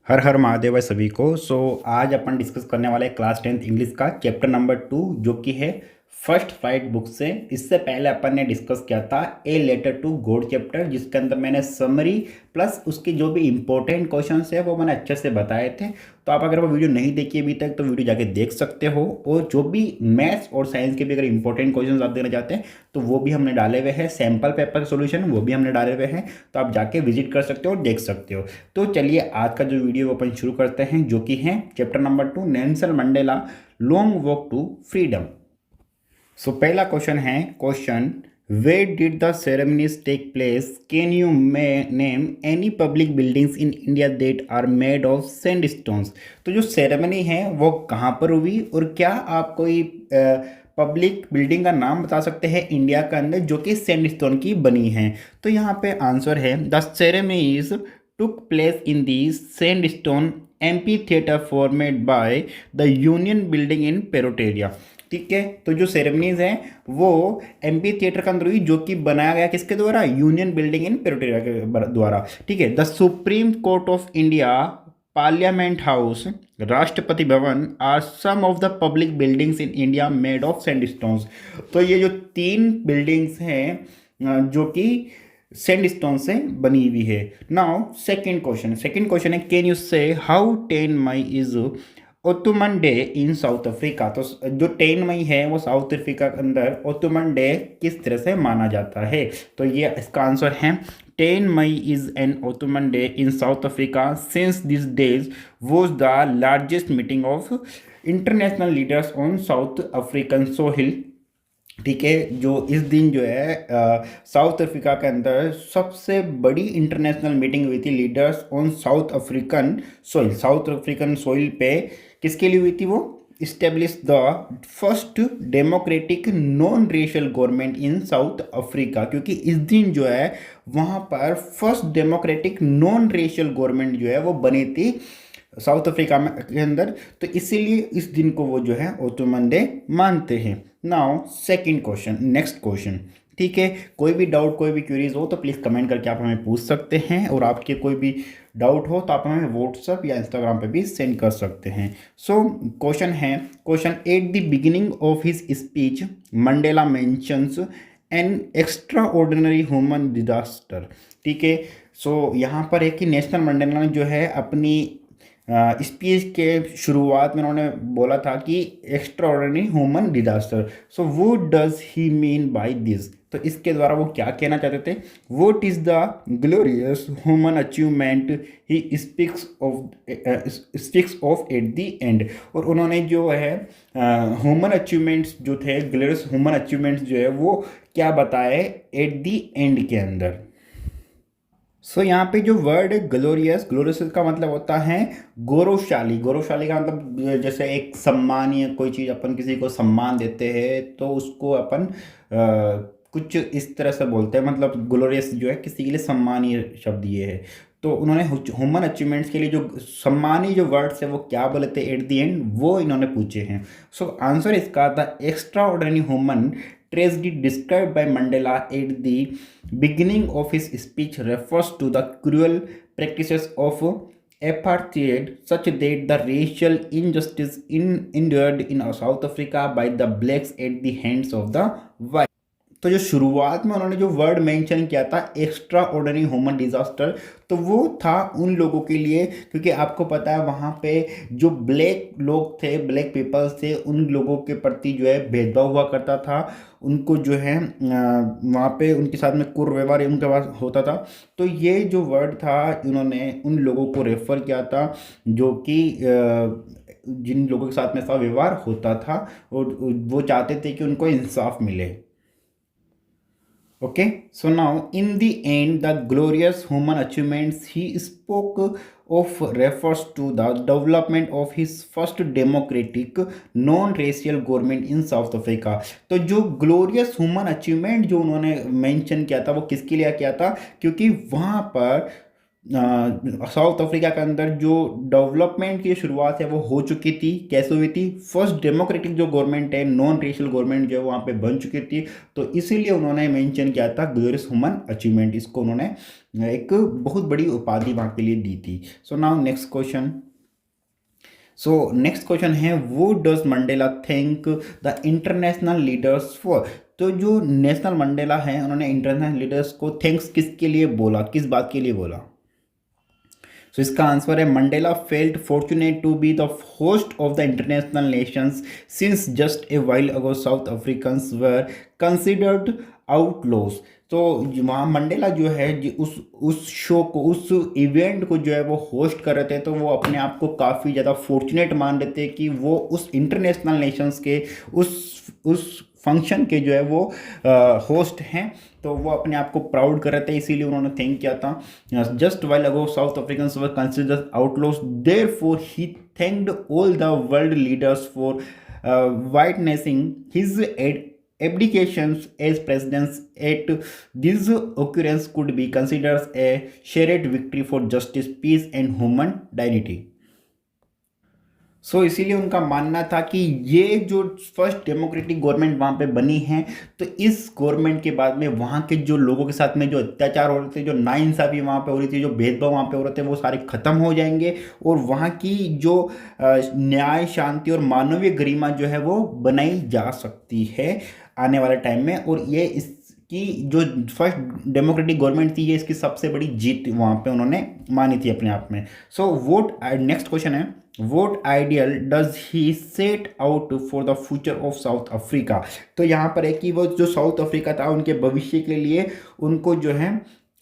हर हर महादेव है सभी को। आज अपन डिस्कस करने वाले क्लास 10th इंग्लिश का चैप्टर नंबर 2 जो कि है फर्स्ट फ्लाइट बुक से। इससे पहले अपन ने डिस्कस किया था a letter to God chapter, जिसके अंदर मैंने समरी प्लस उसके जो भी इंपॉर्टेंट क्वेश्चंस है वो मैंने अच्छे से बताए थे। तो आप अगर वो वीडियो नहीं देखी अभी तक तो वीडियो जाके देख सकते हो। और जो भी मैथ्स और साइंस के भी अगर इंपॉर्टेंट क्वेश्चंस आप देना चाहते हैं तो वो भी हमने डाले हुए हैं, सैम्पल पेपर सोल्यूशन वो भी हमने डाले हुए हैं, तो आप जाके विजिट कर सकते हो और देख सकते हो। तो चलिए आज का जो वीडियो अपन शुरू करते हैं, जो कि है chapter number 2 Nelson Mandela long walk to freedom. पहला क्वेश्चन है, question where did the ceremonies take place, can you name any public buildings in India that are made of sandstones. तो जो सेरेमनी है वो कहाँ पर हुई और क्या आप कोई पब्लिक बिल्डिंग का नाम बता सकते हैं इंडिया के अंदर जो कि सैंडस्टोन की बनी है। तो यहाँ पे आंसर है the ceremonies took place in the sandstone amphitheatre formed by the Union Buildings in Pretoria. ठीक है, तो जो सेरेमनीज हैं वो एम्पी थिएटर के अंदर हुई जो कि बनाया गया किसके द्वारा, यूनियन बिल्डिंग इन पेरोटेरिया के द्वारा। ठीक है, the Supreme Court of India, Parliament House, Rashtrapati Bhavan are some of the public buildings in India made of sandstones. तो ये जो तीन बिल्डिंग्स हैं जो कि सैंडस्टोन से बनी हुई है। नाउ सेकंड क्वेश्चन है, can you say how 10 May is autumn day in South Africa. तो जो 10 मई है वो साउथ अफ्रीका के अंदर ओटोमन डे किस तरह से माना जाता है। तो ये इसका आंसर है 10 May is an autumn day in South Africa since this days was the largest meeting of international leaders on South African soil. ठीक है, जो इस दिन जो है साउथ अफ्रीका के अंदर सबसे बड़ी इंटरनेशनल मीटिंग हुई थी leaders on South African soil. South African soil पे किसके लिए हुई थी वो, establish the first democratic non racial government in South Africa, क्योंकि इस दिन जो है वहाँ पर first democratic non racial government जो है वो बनी थी साउथ अफ्रीका में के अंदर। तो इसीलिए इस दिन को वो जो है ओटोमन डे मानते हैं। Now second question, next question. ठीक है, कोई भी डाउट कोई भी क्वेरीज हो तो प्लीज़ कमेंट करके आप हमें पूछ सकते हैं, और आपके कोई भी डाउट हो तो आप हमें व्हाट्सअप या इंस्टाग्राम पे भी सेंड कर सकते हैं। क्वेश्चन है, question at the beginning of his speech Mandela mentions an extra ordinary human disaster. ठीक है, यहाँ पर एक ही नेशनल मंडेला ने जो है अपनी स्पीच के शुरुआत में उन्होंने बोला था कि एक्स्ट्रा ऑर्डिनरी ह्यूमन डिजास्टर। वो does he mean by this. तो इसके द्वारा वो क्या कहना चाहते थे, vote is the glorious human achievement he speaks of at the end. और उन्होंने जो है ह्यूमन अचीवमेंट्स जो थे, ग्लोरियस ह्यूमन अचीवमेंट्स जो है वो क्या बताए एट द एंड के अंदर। यहाँ पे जो वर्ड है ग्लोरियस का मतलब होता है गौरवशाली। गौरवशाली का मतलब जैसे एक सम्मानीय कोई चीज़, अपन किसी को सम्मान देते हैं तो उसको अपन कुछ इस तरह से बोलते हैं, मतलब ग्लोरियस जो है किसी के लिए सम्मानीय शब्द ये है। तो उन्होंने ह्यूमन अचीवमेंट्स के लिए जो सम्मानीय जो वर्ड्स है वो क्या बोले थे एट द एंड, वो इन्होंने पूछे हैं। आंसर इसका था extra ordinary human tragedy described by Mandela at the beginning of his speech refers to the cruel practices of apartheid, such that the racial injustice endured in South Africa by the blacks at the hands of the whites. तो जो शुरुआत में उन्होंने जो word mention किया था extra ordinary human disaster, तो वो था उन लोगों के लिए, क्योंकि आपको पता है वहाँ पे जो ब्लैक लोग थे, ब्लैक पीपल्स थे, उन लोगों के प्रति जो है भेदभाव हुआ करता था। उनको जो है वहाँ पे उनके साथ में कुव्यवहार उनके पास होता था। तो ये जो वर्ड था इन्होंने उन लोगों को रेफर किया था जो कि जिन लोगों के साथ में ऐसा व्यवहार होता था, और वो चाहते थे कि उनको इंसाफ मिले। Okay, so now in the end the glorious human achievements he spoke of refers to the development of his first democratic non-racial government in South Africa. तो जो glorious human achievement जो उन्होंने मेंशन किया था वो किसके लिए किया था, क्योंकि वहाँ पर साउथ अफ्रीका के अंदर जो डेवलपमेंट की शुरुआत है वो हो चुकी थी। कैसे हुई थी? फर्स्ट डेमोक्रेटिक जो गवर्नमेंट है, नॉन रेशियल गवर्नमेंट जो है वहाँ पे बन चुकी थी, तो इसीलिए उन्होंने मेंशन किया था ग्लोरियस ह्यूमन अचीवमेंट, इसको उन्होंने एक बहुत बड़ी उपाधि वहाँ के लिए दी थी। So now next question. सो नेक्स्ट क्वेश्चन है, what does Mandela think the international leaders for? तो जो नेशनल मंडेला है उन्होंने इंटरनेशनल लीडर्स को थैंक्स किसके लिए बोला, किस बात के लिए बोला? सो इसका आंसर है, Mandela felt fortunate to be the host of the international nations since just a while ago South Africans were considered outlaws. तो वहाँ मंडेला जो है उस शो को, उस इवेंट को जो है वो होस्ट कर रहे थे, तो वो अपने आप को काफ़ी ज़्यादा फॉर्चुनेट मान रहे थे कि वो उस इंटरनेशनल नेशंस के उस फंक्शन के जो है वो होस्ट हैं। तो वो अपने आप को प्राउड कर रहे थे, इसीलिए उन्होंने थिंक किया था। Just while ago South Africans were considered outlaws, therefore he thanked all the world leaders for witnessing his abdications as president at this occurrence could be considered a shared victory for justice, peace and human dignity. इसीलिए उनका मानना था कि ये जो first democratic government वहाँ पे बनी है, तो इस गवर्नमेंट के बाद में वहाँ के जो लोगों के साथ में जो अत्याचार हो रहे थे, जो नाइंसाफ़ी वहाँ पे हो रही थी, जो भेदभाव वहाँ पे हो रहे थे, वो सारे ख़त्म हो जाएंगे और वहाँ की जो न्याय, शांति और मानवीय गरिमा जो है वो बनाई जा सकती है आने वाले टाइम में। और ये इसकी जो फर्स्ट डेमोक्रेटिक गवर्नमेंट थी, ये इसकी सबसे बड़ी जीत वहाँ पे उन्होंने मानी थी अपने आप में। वोट नेक्स्ट क्वेश्चन है, vote ideal does he set out for the future of South Africa? तो यहाँ पर है कि वो जो साउथ अफ्रीका था उनके भविष्य के लिए उनको जो है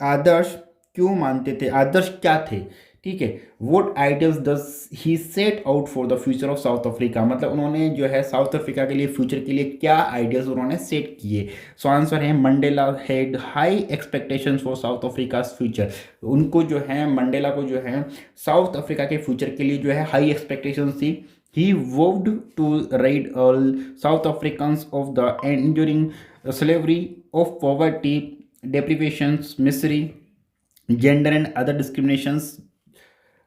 आदर्श क्यों मानते थे, आदर्श क्या थे? ठीक है, vote ideals does he set out for the future of South Africa, मतलब उन्होंने जो है साउथ अफ्रीका के लिए, फ्यूचर के लिए क्या आइडियाज उन्होंने सेट किए? आंसर है, Mandela had high expectations for south Africa's future. उनको जो है, मंडेला को जो है साउथ अफ्रीका के फ्यूचर के लिए जो है हाई एक्सपेक्टेशंस थी। He vowed to rid all South Africans of the enduring slavery of poverty, deprivations, misery, gender and other discriminations.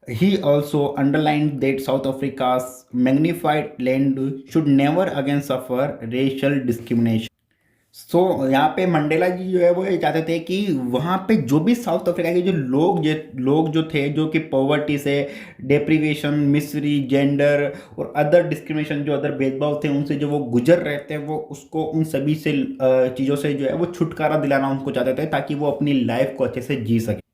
He also underlined that South Africa's magnified land should never again suffer racial discrimination. यहाँ पे Mandela जी जो है वो ये चाहते थे कि वहाँ पे जो भी साउथ अफ्रीका के जो लोग जो थे, जो कि पॉवर्टी से, डेप्रीवेशन, मिसरी, जेंडर और अदर डिस्क्रिमिनेशन, जो अदर भेदभाव थे उनसे जो वो गुजर रहे थे, वो उसको उन सभी से चीज़ों से जो है वो छुटकारा दिलाना उनको चाहते थे, ताकि वो अपनी लाइफ को अच्छे से जी सके।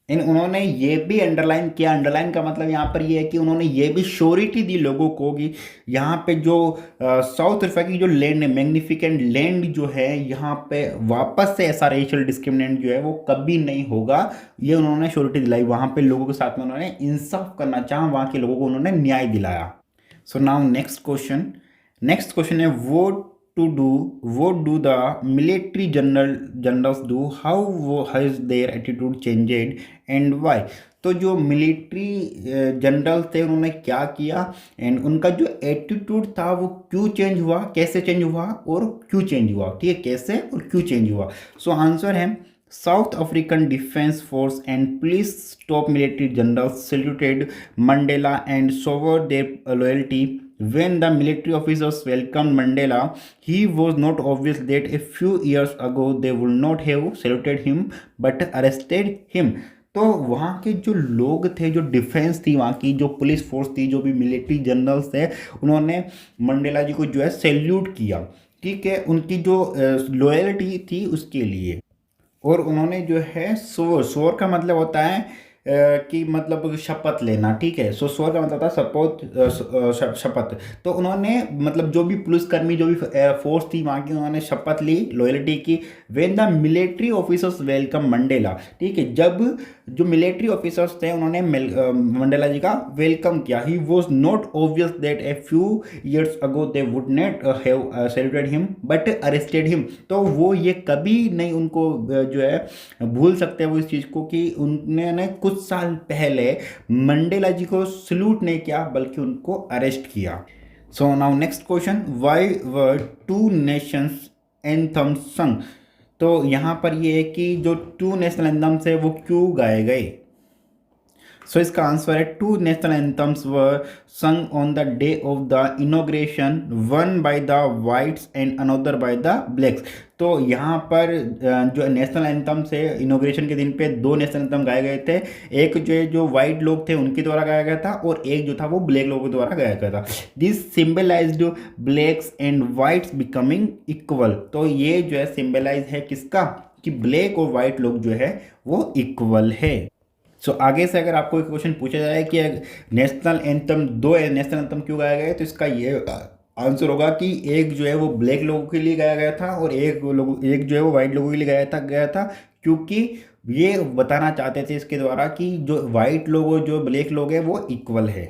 उन्होंने ये भी अंडरलाइन किया, अंडरलाइन का मतलब यहाँ पर ये है कि उन्होंने ये भी श्योरिटी दी लोगों को कि यहाँ पे जो साउथ अफ्रीका की जो लैंड है, मैग्निफिकेंट लैंड जो है, यहाँ पे वापस से ऐसा रेशियल डिस्क्रिमिनेट जो है वो कभी नहीं होगा। ये उन्होंने श्योरिटी दिलाई, वहाँ पे लोगों के साथ में उन्होंने इंसाफ करना चाहा, वहाँ के लोगों को उन्होंने न्याय दिलाया। नाउ नेक्स्ट क्वेश्चन है, what do the military generals do? How has their attitude changed and why? तो जो मिलिट्री जनरल थे उन्होंने क्या किया एंड उनका जो एटीट्यूड था वो क्यों चेंज हुआ, कैसे चेंज हुआ और क्यों चेंज हुआ? ठीक है, कैसे और क्यों चेंज हुआ? आंसर है, South African Defense Force and police top military generals saluted Mandela and swore their loyalty. When the military officers welcomed Mandela, he was not obvious that a few years ago they would not have saluted him but arrested him. तो वहाँ के जो लोग थे, जो defence थी, वहाँ की जो पुलिस फोर्स थी, जो भी मिलिट्री जनरल्स थे, उन्होंने मंडेला जी को जो है सैल्यूट किया। ठीक है, उनकी जो लॉयल्टी थी उसके लिए। और उन्होंने जो है स्वर का मतलब होता है कि मतलब शपथ लेना। ठीक है, स्वर का मतलब था शपथ। तो उन्होंने मतलब जो भी पुलिसकर्मी, जो भी फोर्स थी वहाँ की, उन्होंने शपथ ली लॉयल्टी की। When the military officers welcome Mandela, ठीक है, जब जो मिलिट्री ऑफिसर्स थे उन्होंने मंडेला जी का वेलकम किया। He was not obvious that a few years ago they would not have saluted him but arrested him. तो वो ये कभी नहीं उनको जो है भूल सकते वो इस चीज़ को कि उन्होंने कुछ साल पहले मंडेला जी को सल्यूट नहीं किया बल्कि उनको अरेस्ट किया। Now next question, why were two nations anthem संग? तो यहाँ पर ये है कि जो टू नेशनल एंथम्स है वो क्यों गाए गए? सो इसका आंसर है two national anthems were sung on the day of the inauguration, one by the whites and another by the blacks। तो यहाँ पर जो नेशनल एंथम से इनोग्रेशन के दिन पे दो नेशनल एंथम गाए गए थे। एक जो वाइट लोग थे उनके द्वारा गाया गया था और एक जो था वो ब्लैक लोगों के द्वारा गाया गया था। This symbolised blacks and whites becoming equal. तो ये जो है सिंबलाइज है किसका, कि ब्लैक और वाइट लोग जो है वो इक्वल है। सो आगे से अगर आपको एक क्वेश्चन पूछा जाए कि नेशनल एंथम, दो नेशनल एंथम क्यों गाया गया है, तो इसका ये आंसर होगा कि एक जो है वो ब्लैक लोगों के लिए गाया गया था और एक जो है वो वाइट लोगों के लिए गाया था क्योंकि ये बताना चाहते थे इसके द्वारा कि जो वाइट लोग और जो ब्लैक लोग हैं वो इक्वल है।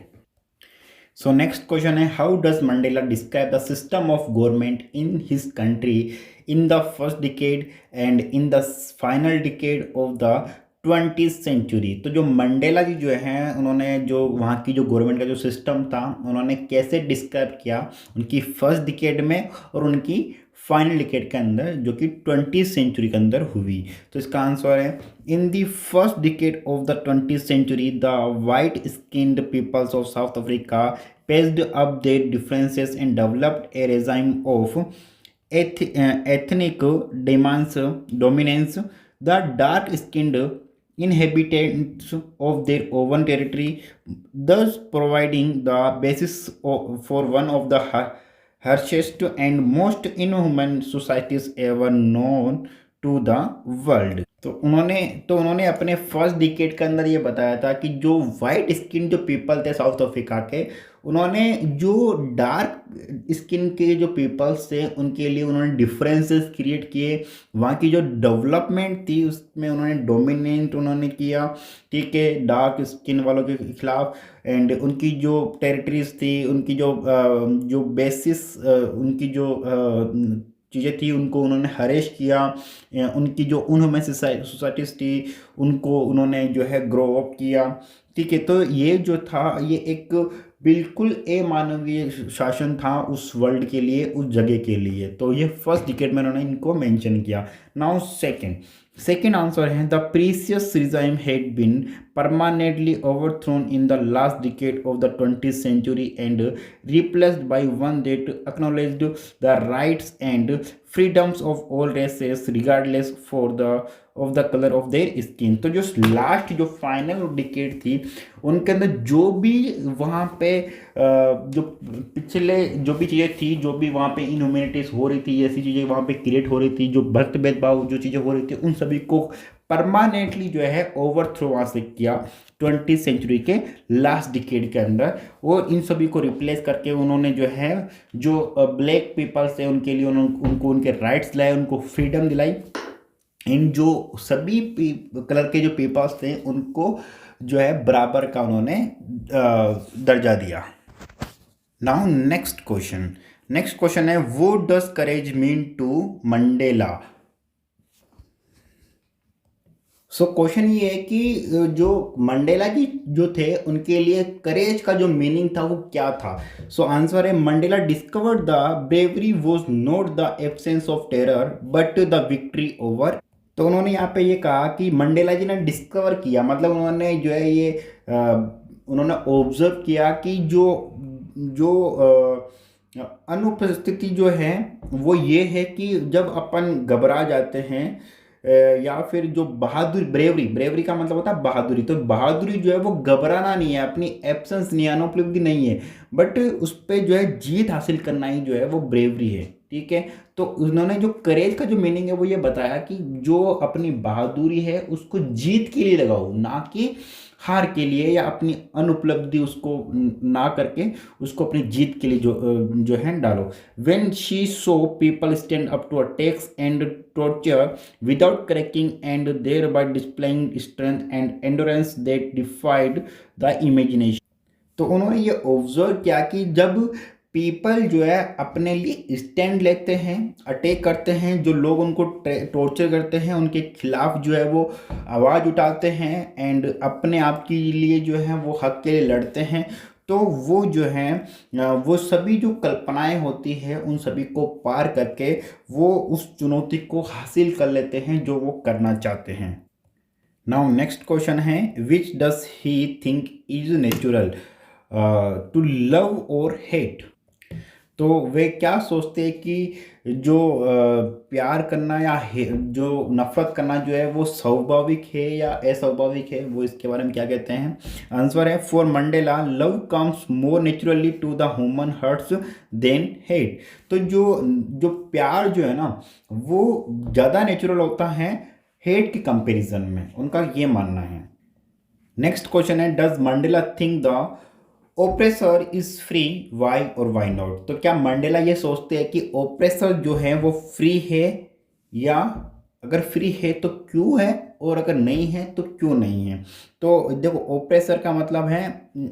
सो नेक्स्ट क्वेश्चन है, how does Mandela describe the system of government in his country in the first decade and in the final decade of the 20th century. तो जो मंडेला जी जो हैं उन्होंने जो वहाँ की जो गवर्नमेंट का जो सिस्टम था उन्होंने कैसे डिस्क्राइब किया उनकी फर्स्ट डिकेड में और उनकी फाइनल डिकेड के अंदर जो कि 20th सेंचुरी के अंदर हुई। तो इसका आंसर है, in the first decade of the 20th century the white skinned peoples of South Africa patched up their differences and developed a regime of ethnic dominance, the dark-skinned inhabitants of their own territory, thus providing the basis for one of the harshest and most inhuman societies ever known to the world। तो उन्होंने अपने first decade के अंदर ये बताया था कि जो वाइट स्किन जो पीपल थे साउथ अफ्रीका के, उन्होंने जो डार्क स्किन के जो पीपल्स थे उनके लिए उन्होंने डिफरेंसेस क्रिएट किए। वहाँ की जो डेवलपमेंट थी उसमें उन्होंने डोमिनेट उन्होंने किया, ठीक है, डार्क स्किन वालों के खिलाफ। एंड उनकी जो टेरिटरीज थी, उनकी जो बेसिस उनकी जो चीज़ें थी उनको उन्होंने हरेश किया। उनकी जो उनमें सोसाइटीज़ थी उनको उन्होंने जो है ग्रो अप किया, ठीक है। तो ये जो था ये एक बिल्कुल अमानवीय शासन था उस वर्ल्ड के लिए, उस जगह के लिए। तो ये फर्स्ट डिकेड में उन्होंने इनको मेंशन किया। नाउ सेकेंड आंसर है, the previous regime had been permanently overthrown in the last decade of the 20th century and replaced by one that acknowledged the rights and freedoms of all races regardless of the colour of their skin. तो जो last जो final decade थी उनके अंदर जो भी वहाँ पे जो पिछले जो भी चीज़ें थी, जो भी वहाँ पे इनह्यूमैनिटीज हो रही थी, ऐसी चीज़ें वहाँ पे क्रिएट हो रही थी, जो भक्त भेदभाव जो चीज़ें हो रही थी, उन सभी को परमानेंटली जो है ओवरथ्रो वहाँ से किया 20th सेंचुरी के लास्ट डिकेड के अंदर। और इन सभी को रिप्लेस करके उन्होंने जो है जो ब्लैक पीपल्स है उनके लिए उनको उनके राइट्स लाए, उनको फ्रीडम दिलाई। इन जो सभी कलर के जो पीपल्स थे उनको जो है बराबर का उन्होंने दर्जा दिया। नाउ नेक्स्ट क्वेश्चन है, what does courage mean to Mandela. So question ये है कि जो मंडेला जी जो थे उनके लिए करेज का जो मीनिंग था वो क्या था। सो आंसर है, Mandela discovered the bravery was not the absence of terror but the victory over. तो उन्होंने यहाँ पे ये कहा कि मंडेला जी ने डिस्कवर किया, मतलब उन्होंने जो है ये उन्होंने ऑब्जर्व किया कि जो अनुपस्थिति जो है वो ये है कि जब अपन घबरा जाते हैं या फिर जो ब्रेवरी का मतलब होता है बहादुरी। तो बहादुरी जो है वो घबराना नहीं है, अपनी एब्सेंस नहीं है, अनुपलब्धि नहीं है, बट उस पर जो है जीत हासिल करना ही जो है वो ब्रेवरी है, ठीक है। तो उन्होंने जो करेज का जो मीनिंग है वो ये बताया कि जो अपनी बहादुरी है उसको जीत के लिए लगाओ, ना कि हार के लिए या अपनी अनुपलब्धि उसको ना करके उसको अपनी जीत के लिए जो है डालो। When she saw people stand up to attacks and torture without cracking and thereby displaying strength and endurance that defied the imagination। तो उन्होंने ये ऑब्जर्व किया कि जब पीपल जो है अपने लिए स्टैंड लेते हैं, अटैक करते हैं, जो लोग उनको टॉर्चर करते हैं उनके खिलाफ जो है वो आवाज़ उठाते हैं एंड अपने आप के लिए जो है वो हक के लिए लड़ते हैं, तो वो जो है वो सभी जो कल्पनाएं होती है उन सभी को पार करके वो उस चुनौती को हासिल कर लेते हैं जो वो करना चाहते हैं। नाउ नेक्स्ट क्वेश्चन है, which does he think is natural, to love or hate. तो वे क्या सोचते हैं कि जो प्यार करना या जो नफरत करना जो है वो स्वाभाविक है या अस्वाभाविक है, वो इसके बारे में क्या कहते हैं। आंसर है, for Mandela love comes more naturally to the human hearts than hate. तो जो जो प्यार जो है ना वो ज़्यादा नेचुरल होता है हेट के कंपैरिजन में, उनका ये मानना है। नेक्स्ट क्वेश्चन है, does Mandela think the oppressor is free, why or why not. तो क्या मंडेला ये सोचते हैं कि ओप्रेसर जो है वो फ्री है, या अगर फ्री है तो क्यों है, और अगर नहीं है तो क्यों नहीं है। तो देखो ओप्रेसर का मतलब है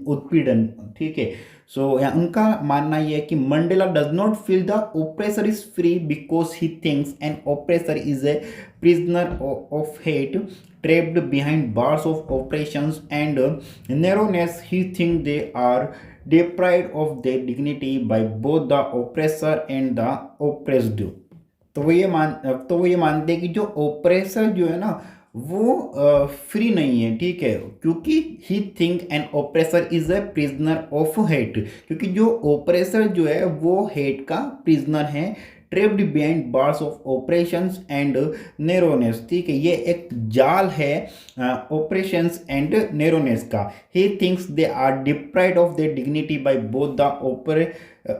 उत्पीड़न, ठीक है। सो उनका मानना यह है कि Mandela does not feel the oppressor is free because he thinks an oppressor is a prisoner of hate, trapped behind bars of oppressions and narrowness. He thinks they are deprived of their dignity by both the oppressor and the oppressed. तो वो ये मानते हैं कि जो oppressor जो है ना वो फ्री नहीं है, ठीक है, क्योंकि he think an oppressor is a prisoner of hate, क्योंकि जो ओप्रेसर जो है वो हेट का प्रिजनर है, trapped behind bars of operations and narrowness, ठीक है, ये एक जाल है ऑपरेशंस एंड नेरोनेस का। He thinks they are deprived of their dignity by both the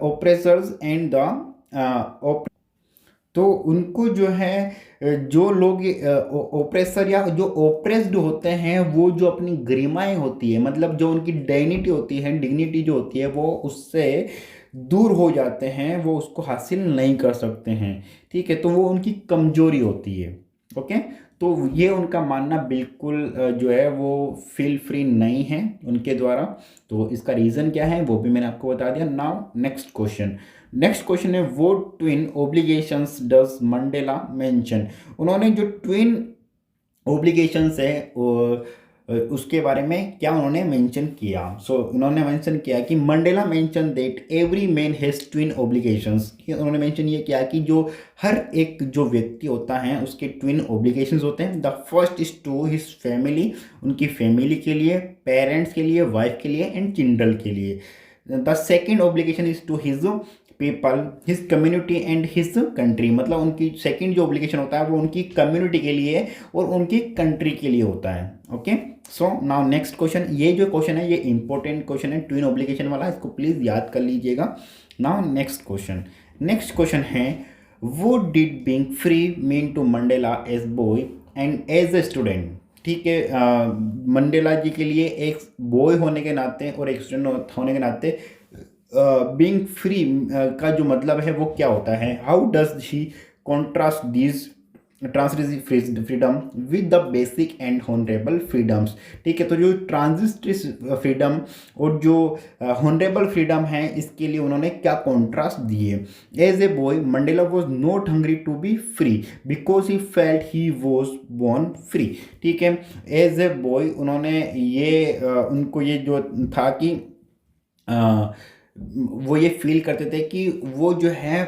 oppressors and the तो उनको जो है जो लोग ओप्रेसर या जो ओप्रेस्ड होते हैं वो जो अपनी गरिमाएं होती है, मतलब जो उनकी डाइनिटी होती है, डिग्निटी जो होती है, वो उससे दूर हो जाते हैं, वो उसको हासिल नहीं कर सकते हैं, ठीक है, तो वो उनकी कमजोरी होती है। ओके, तो ये उनका मानना बिल्कुल जो है वो फील फ्री नहीं है उनके द्वारा। तो इसका रीज़न क्या है वो भी मैंने आपको बता दिया। नाउ नेक्स्ट क्वेश्चन है, वो ट्विन ओब्लिगेशंस डज मंडेला मेंशन। उन्होंने जो ट्विन ओब्लिगेशंस है उसके बारे में क्या उन्होंने मेंशन किया। उन्होंने मेंशन किया कि Mandela mention that every man has twin obligations. उन्होंने मेंशन ये किया कि जो हर एक जो व्यक्ति होता है उसके ट्विन ओब्लिगेशंस होते हैं। The first is to his family, उनकी फैमिली के लिए, पेरेंट्स के लिए, वाइफ के लिए एंड चिल्ड्रन के लिए। The second obligation is to his people, his community and his country, मतलब उनकी सेकंड जो ऑब्लिगेशन होता है वो उनकी कम्युनिटी के लिए और उनकी कंट्री के लिए होता है। Okay, so now next question, ये जो क्वेश्चन है ये इंपॉर्टेंट क्वेश्चन है ट्विन ऑब्लिगेशन वाला, इसको प्लीज याद कर लीजिएगा। नाउ नेक्स्ट क्वेश्चन है, what did being free mean to Mandela as boy and as a student. ठीक है, मंडेला जी के लिए एक बॉय होने के नाते और एक स्टूडेंट होने के नाते बीइंग फ्री का जो मतलब है वो क्या होता है। How does he contrast these transitory freedom with the basic and honourable freedoms. ठीक है, तो जो ट्रांजिटरी फ्रीडम और जो हॉनरेबल फ्रीडम है इसके लिए उन्होंने क्या कॉन्ट्रास्ट दिए। As a boy Mandela was not hungry to be free because he felt he was born free. ठीक है, एज ए बॉय उन्होंने ये उनको ये जो था कि वो ये फील करते थे कि वो जो है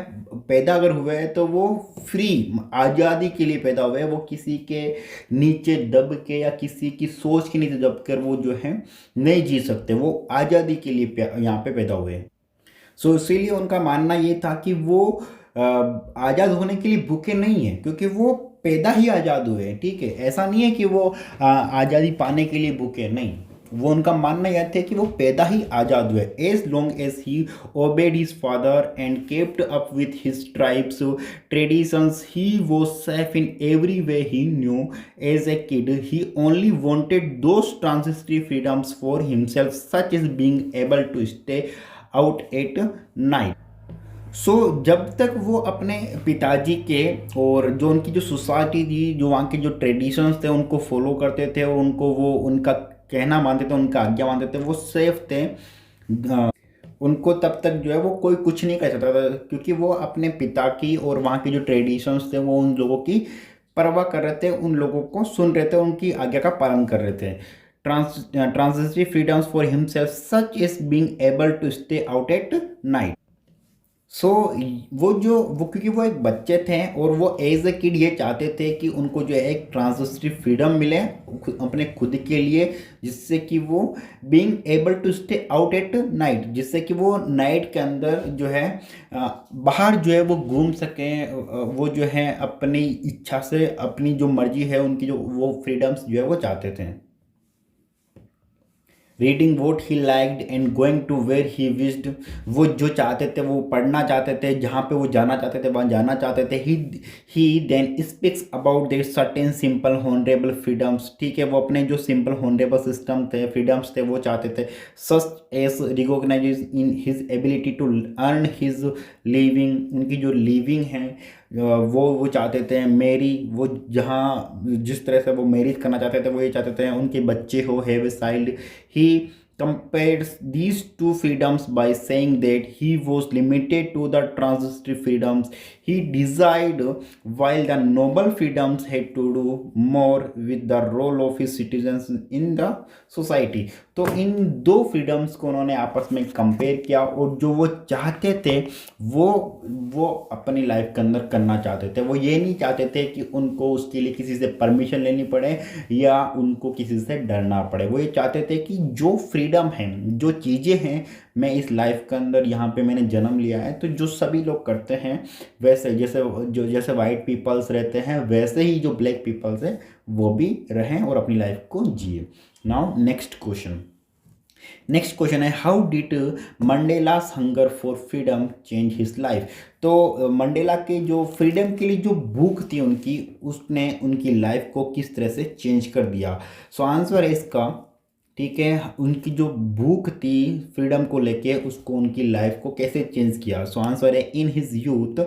पैदा अगर हुए हैं तो वो फ्री आज़ादी के लिए पैदा हुए हैं, वो किसी के नीचे दब के या किसी की सोच के नीचे दब कर वो जो है नहीं जी सकते, वो आज़ादी के लिए यहाँ पे पैदा हुए हैं। इसीलिए उनका मानना ये था कि वो आज़ाद होने के लिए भूखे नहीं है, क्योंकि वो पैदा ही आज़ाद हुए हैं। ठीक है, ऐसा नहीं है कि वो आज़ादी पाने के लिए भूखे, नहीं, वो उनका मानना यह था कि वो पैदा ही आज़ाद हुए। As long as he obeyed his father and kept up with his tribes traditions he was safe in every way he knew. As a kid he only wanted those transitory freedoms for himself such is being able to stay out at night. जब तक वो अपने पिताजी के और जो उनकी जो सोसाइटी थी, जो वहाँ के जो ट्रेडिशंस थे उनको फॉलो करते थे और उनको वो उनका कहना मानते थे, उनका आज्ञा मानते थे, वो सेफ थे। उनको तब तक जो है वो कोई कुछ नहीं कर सकता था, क्योंकि वो अपने पिता की और वहाँ के जो ट्रेडिशंस थे वो उन लोगों की परवाह कर रहे थे, उन लोगों को सुन रहे थे, उनकी आज्ञा का पालन कर रहे थे। Transitory freedoms for himself such is being able to stay out at night. So वो क्योंकि वो एक बच्चे थे और वो एज ए किड ये चाहते थे कि उनको जो है एक ट्रांजिस्टिव फ्रीडम मिले अपने खुद के लिए, जिससे कि वो being able to stay out at night, जिससे कि वो नाइट के अंदर जो है बाहर जो है वो घूम सकें, वो जो है अपनी इच्छा से अपनी जो मर्जी है उनकी जो वो फ्रीडम्स जो है वो चाहते थे। Reading what he liked and going to where he wished, वो जो चाहते थे वो पढ़ना चाहते थे, जहाँ पे वो जाना चाहते थे वहाँ जाना चाहते थे। He then speaks about their certain simple honourable freedoms, ठीक है, वो अपने जो सिंपल हॉनरेबल सिस्टम थे फ्रीडम्स थे वो चाहते थे। Such as recognise in his ability to earn his living, उनकी जो लिविंग है वो चाहते थे। मेरी वो जहाँ जिस तरह से वो मैरिज करना चाहते थे वो ये चाहते थे उनके बच्चे हो, have a child. He compares these two freedoms by saying that he was limited to the transitive freedoms he desired, while the noble freedoms had to do more with the role of his citizens in the society। तो इन दो freedoms को उन्होंने आपस में compare किया और जो वो चाहते थे वो वो अपनी लाइफ के अंदर करना चाहते थे। वो ये नहीं चाहते थे कि उनको उसके लिए किसी से परमिशन लेनी पड़े या उनको किसी से डरना पड़े। वो ये चाहते थे कि जो फ्रीडम है, जो चीज़ें हैं, मैं इस लाइफ के अंदर यहाँ पे मैंने जन्म लिया है तो जो सभी लोग करते हैं वैसे, जैसे वाइट पीपल्स रहते हैं वैसे ही जो ब्लैक पीपल्स हैं वो भी रहें और अपनी लाइफ को जिए। नाउ नेक्स्ट क्वेश्चन है, how did Mandela's hunger for freedom change his life. तो मंडेला के जो फ्रीडम के लिए जो भूख थी उनकी, उसने उनकी लाइफ को किस तरह से चेंज कर दिया। सो आंसर है इसका, ठीक है, उनकी जो भूख थी फ्रीडम को लेके उसको उनकी लाइफ को कैसे चेंज किया। सो आंसर है इन हिज यूथ,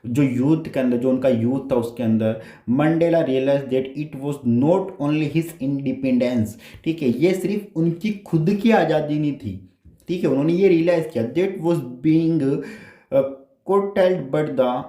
जो यूथ के अंदर जो उनका यूथ था उसके अंदर Mandela realize that it was not only his independence, ठीक है, ये सिर्फ उनकी खुद की आज़ादी नहीं थी, ठीक है, उन्होंने ये रियलाइज किया that was being curtailed but the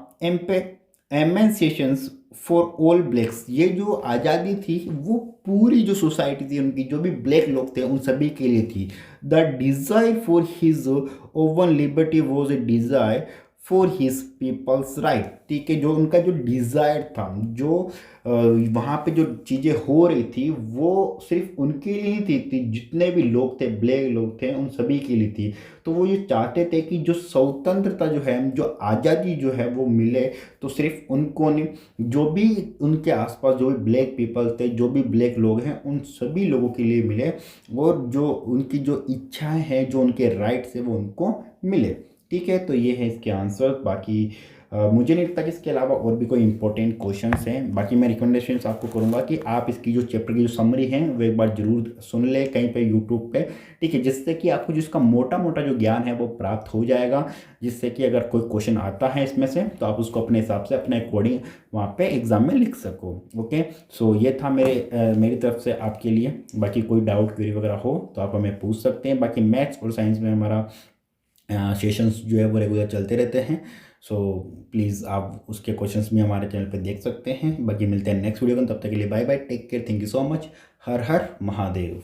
emancipations for all blacks, ये जो आज़ादी थी वो पूरी जो सोसाइटी थी उनकी, जो भी ब्लैक लोग थे उन सभी के लिए थी। The desire for his own liberty was a desire for his people's right, ठीक है, जो उनका जो डिज़ायर था, जो वहाँ पे जो चीज़ें हो रही थी वो सिर्फ उनके लिए नहीं थी, जितने भी लोग थे ब्लैक लोग थे उन सभी के लिए थी। तो वो ये चाहते थे कि जो स्वतंत्रता जो है, जो आज़ादी जो है वो मिले तो सिर्फ उनको नहीं, जो भी उनके आसपास जो भी ब्लैक पीपल थे, जो भी ब्लैक लोग हैं उन सभी लोगों के लिए मिले, और जो उनकी जो इच्छाएं हैं, जो उनके राइट्स है वो उनको मिले, ठीक है। तो ये है इसके आंसर। बाकी मुझे नहीं लगता कि इसके अलावा और भी कोई इंपॉर्टेंट क्वेश्चंस हैं। बाकी मैं रिकमेंडेशंस आपको करूंगा कि आप इसकी जो चैप्टर की जो समरी है वो एक बार जरूर सुन ले कहीं पे यूट्यूब पे, ठीक है, जिससे कि आपको जिसका मोटा मोटा जो ज्ञान है वो प्राप्त हो जाएगा, जिससे कि अगर कोई क्वेश्चन आता है इसमें से तो आप उसको अपने हिसाब से अपने अकॉर्डिंग वहाँ पे एग्जाम में लिख सको। ओके, सो ये था मेरी तरफ से आपके लिए। बाकी कोई डाउट क्वेरी वगैरह हो तो आप हमें पूछ सकते हैं। बाकी मैथ्स और साइंस में हमारा सेशंस जो है वो रेगुलर चलते रहते हैं, सो प्लीज़ आप उसके क्वेश्चंस भी हमारे चैनल पे देख सकते हैं। बाकी मिलते हैं नेक्स्ट वीडियो में, तब तक के लिए bye bye, take care, thank you so much, हर हर महादेव।